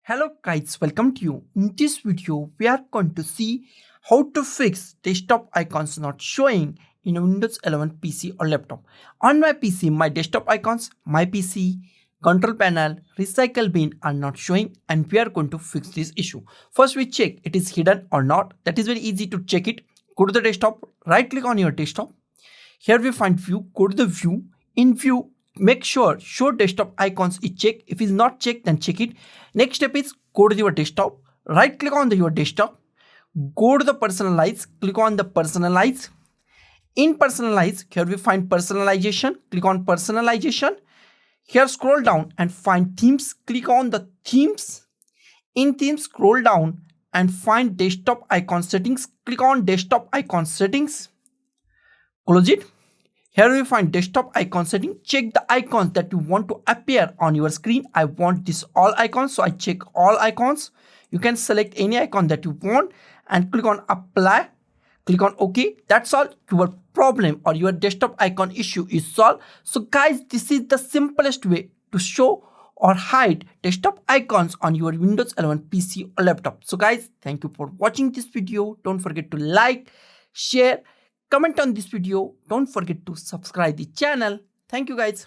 Hello guys, welcome to you. In this video, we are going to see how to fix desktop icons not showing in a Windows 11 PC or laptop. On my PC, my desktop icons, my PC, control panel, recycle bin are not showing and we are going to fix this issue. First we check it is hidden or not. That is very easy to check it. Go to the desktop, right click on your desktop. Here we find view, go to the view. In view, make sure show desktop icons is checked. If it's not checked, then check it. Next step is go to your desktop, right click on your desktop, go to the personalize, click on the personalize. In personalize, here we find personalization, click on personalization. Here scroll down and find themes, click on the themes. In themes, scroll down and find desktop icon settings, click on desktop icon settings, close it. Here we find desktop icon setting. Check the icons that you want to appear on your screen. I want this all icons, so I check all icons. You can select any icon that you want and click on apply. Click on OK. That's all. Your problem or your desktop icon issue is solved. So guys, this is the simplest way to show or hide desktop icons on your Windows 11 PC or laptop. So guys, thank you for watching this video. Don't forget to like, share, comment on this video. Don't forget to subscribe the channel. Thank you guys.